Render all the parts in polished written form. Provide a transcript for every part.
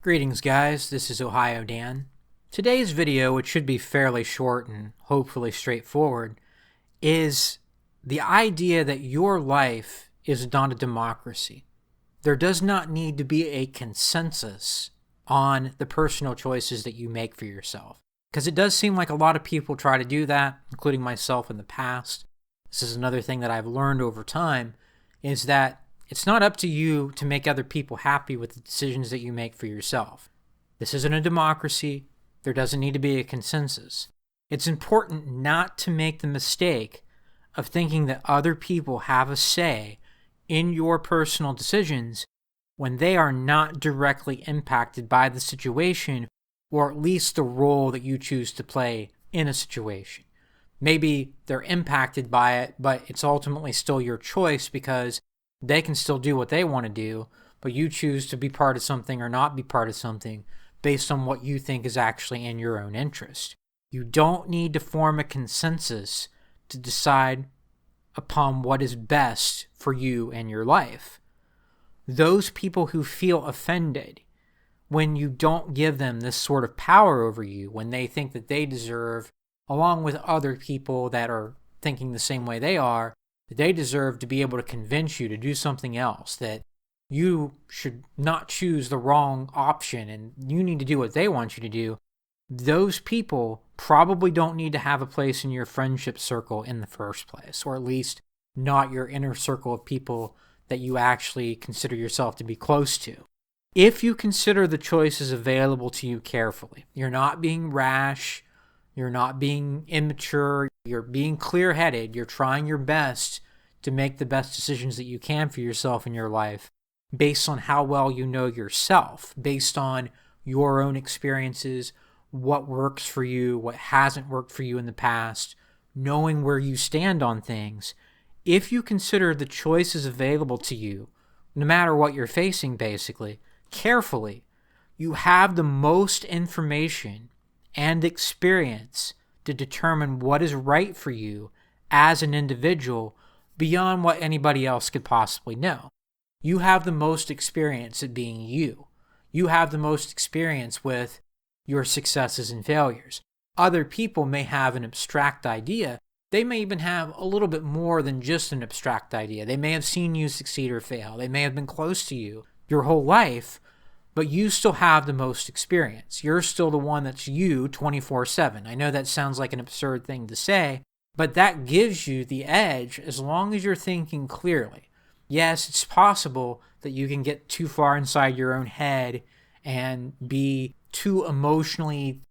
Greetings guys, this is Ohio Dan. Today's video, which should be fairly short and hopefully straightforward, is the idea that your life is not a democracy. There does not need to be a consensus on the personal choices that you make for yourself. Because it does seem like a lot of people try to do that, including myself in the past. This is another thing that I've learned over time, is that it's not up to you to make other people happy with the decisions that you make for yourself. This isn't a democracy. There doesn't need to be a consensus. It's important not to make the mistake of thinking that other people have a say in your personal decisions when they are not directly impacted by the situation, or at least the role that you choose to play in a situation. Maybe they're impacted by it, but it's ultimately still your choice because they can still do what they want to do, but you choose to be part of something or not be part of something based on what you think is actually in your own interest. You don't need to form a consensus to decide upon what is best for you and your life. Those people who feel offended when you don't give them this sort of power over you, when they think that they deserve, along with other people that are thinking the same way they are, that they deserve to be able to convince you to do something else, that you should not choose the wrong option and you need to do what they want you to do. Those people probably don't need to have a place in your friendship circle in the first place, or at least not your inner circle of people that you actually consider yourself to be close to. If you consider the choices available to you carefully, you're not being rash, you're not being immature, you're being clear-headed, you're trying your best to make the best decisions that you can for yourself in your life based on how well you know yourself, based on your own experiences, what works for you, what hasn't worked for you in the past, knowing where you stand on things. If you consider the choices available to you, no matter what you're facing basically, carefully, you have the most information and experience to determine what is right for you as an individual beyond what anybody else could possibly know. You have the most experience at being you. You have the most experience with your successes and failures. Other people may have an abstract idea. They may even have a little bit more than just an abstract idea. They may have seen you succeed or fail. They may have been close to you your whole life, but you still have the most experience. You're still the one that's you 24/7. I know that sounds like an absurd thing to say, but that gives you the edge as long as you're thinking clearly. Yes, it's possible that you can get too far inside your own head and be too emotionally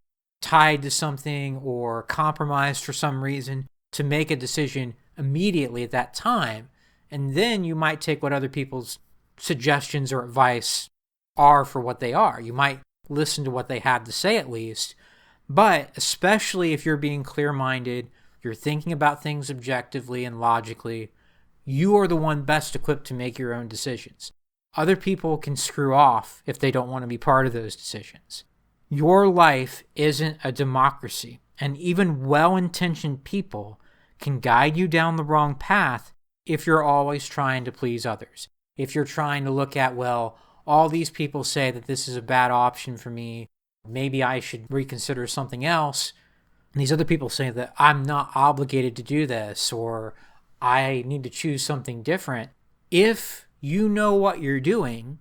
tied to something or compromised for some reason to make a decision immediately at that time. And then you might take what other people's suggestions or advice are for what they are. You might listen to what they have to say at least, but especially if you're being clear-minded, you're thinking about things objectively and logically, you are the one best equipped to make your own decisions. Other people can screw off if they don't want to be part of those decisions. Your life isn't a democracy, and even well-intentioned people can guide you down the wrong path if you're always trying to please others. If you're trying to look at, well, all these people say that this is a bad option for me, maybe I should reconsider something else. And these other people say that I'm not obligated to do this, or I need to choose something different. If you know what you're doing,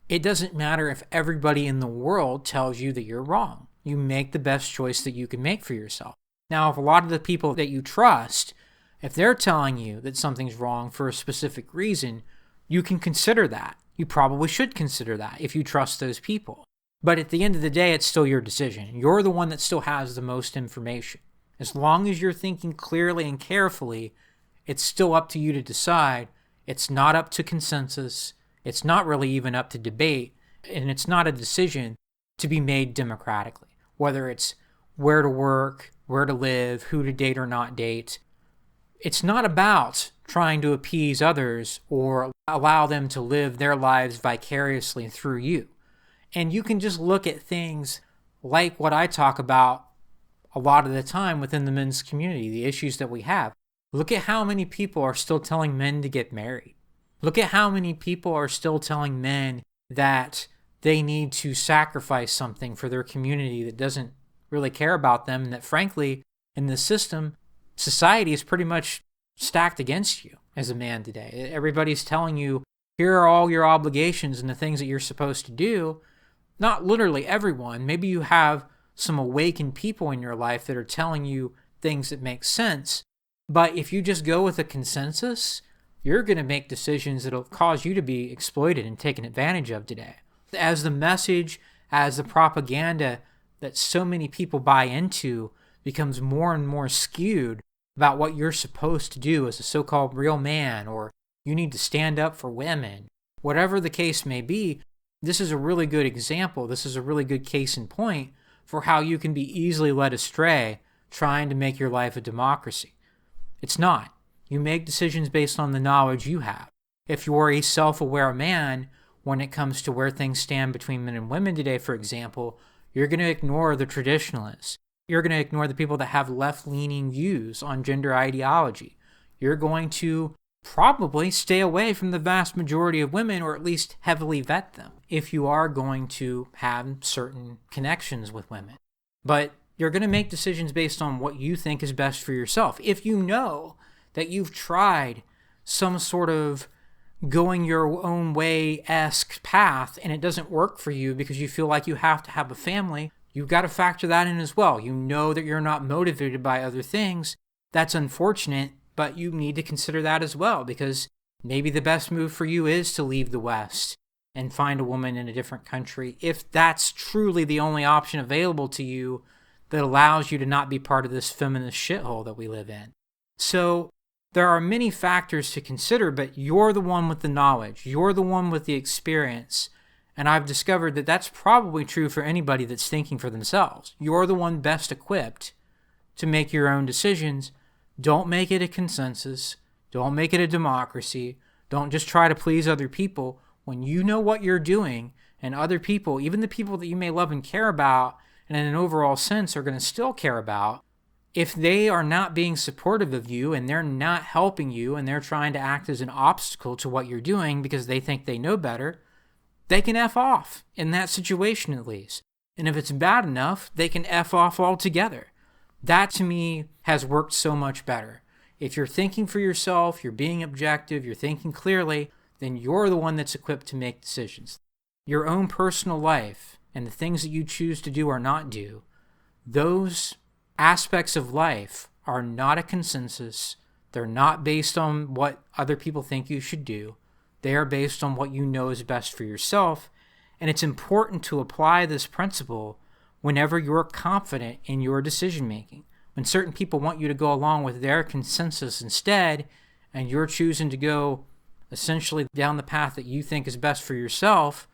it doesn't matter if everybody in the world tells you that you're wrong. You make the best choice that you can make for yourself. Now, if a lot of the people that you trust, if they're telling you that something's wrong for a specific reason, you can consider that. You probably should consider that if you trust those people. But at the end of the day, it's still your decision. You're the one that still has the most information. As long as you're thinking clearly and carefully, it's still up to you to decide. It's not up to consensus. It's not really even up to debate. And it's not a decision to be made democratically. Whether it's where to work, where to live, who to date or not date. It's not about trying to appease others or allow them to live their lives vicariously through you. And you can just look at things like what I talk about a lot of the time within the men's community, the issues that we have. Look at how many people are still telling men to get married. Look at how many people are still telling men that they need to sacrifice something for their community that doesn't really care about them, and that frankly, in this system, society is pretty much stacked against you as a man today. Everybody's telling you, here are all your obligations and the things that you're supposed to do. Not literally everyone. Maybe you have some awakened people in your life that are telling you things that make sense. But if you just go with a consensus, you're going to make decisions that'll cause you to be exploited and taken advantage of today. As the message, as the propaganda that so many people buy into becomes more and more skewed about what you're supposed to do as a so-called real man, or you need to stand up for women, whatever the case may be, this is a really good example. This is a really good case in point for how you can be easily led astray trying to make your life a democracy. It's not. You make decisions based on the knowledge you have. If you're a self-aware man, when it comes to where things stand between men and women today, for example, you're going to ignore the traditionalists. You're going to ignore the people that have left-leaning views on gender ideology. You're going to probably stay away from the vast majority of women, or at least heavily vet them, if you are going to have certain connections with women. But you're going to make decisions based on what you think is best for yourself. If you know that you've tried some sort of going your own way-esque path and it doesn't work for you because you feel like you have to have a family, you've got to factor that in as well. You know that you're not motivated by other things. That's unfortunate, but you need to consider that as well, because maybe the best move for you is to leave the West and find a woman in a different country, if that's truly the only option available to you that allows you to not be part of this feminist shithole that we live in. So there are many factors to consider, but you're the one with the knowledge. You're the one with the experience. And I've discovered that that's probably true for anybody that's thinking for themselves. You're the one best equipped to make your own decisions. Don't make it a consensus. Don't make it a democracy. Don't just try to please other people. When you know what you're doing, and other people, even the people that you may love and care about, and in an overall sense are going to still care about, if they are not being supportive of you and they're not helping you and they're trying to act as an obstacle to what you're doing because they think they know better, they can F off in that situation at least. And if it's bad enough, they can F off altogether. That to me has worked so much better. If you're thinking for yourself, you're being objective, you're thinking clearly, then you're the one that's equipped to make decisions. Your own personal life and the things that you choose to do or not do, those aspects of life are not a consensus. They're not based on what other people think you should do. They are based on what you know is best for yourself. And it's important to apply this principle whenever you're confident in your decision making. When certain people want you to go along with their consensus instead, and you're choosing to go essentially down the path that you think is best for yourself,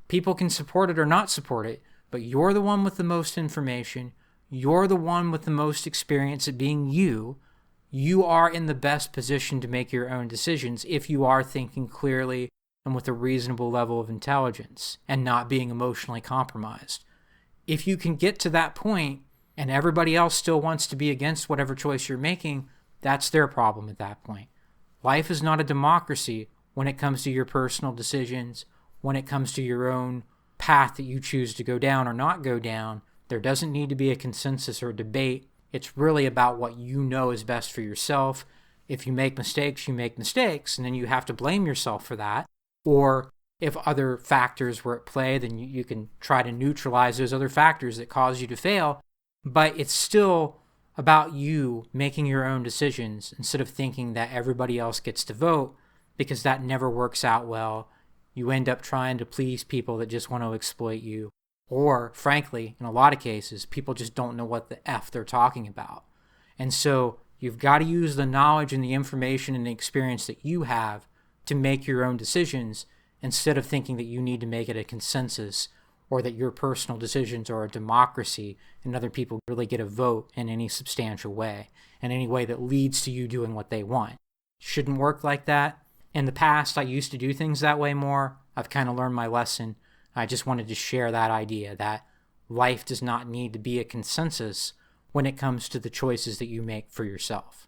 people can support it or not support it, but you're the one with the most information. You're the one with the most experience at being you. You are in the best position to make your own decisions if you are thinking clearly and with a reasonable level of intelligence and not being emotionally compromised. If you can get to that point and everybody else still wants to be against whatever choice you're making, that's their problem at that point. Life is not a democracy when it comes to your personal decisions, when it comes to your own path that you choose to go down or not go down. There doesn't need to be a consensus or a debate. It's really about what you know is best for yourself. If you make mistakes, you make mistakes, and then you have to blame yourself for that. Or if other factors were at play, then you can try to neutralize those other factors that cause you to fail. But it's still about you making your own decisions instead of thinking that everybody else gets to vote, because that never works out well. You end up trying to please people that just want to exploit you. Or, frankly, in a lot of cases, people just don't know what the F they're talking about. And so you've got to use the knowledge and the information and the experience that you have to make your own decisions instead of thinking that you need to make it a consensus or that your personal decisions are a democracy and other people really get a vote in any substantial way, in any way that leads to you doing what they want. Shouldn't work like that. In the past, I used to do things that way more. I've kind of learned my lesson. I just wanted to share that idea that life does not need to be a consensus when it comes to the choices that you make for yourself.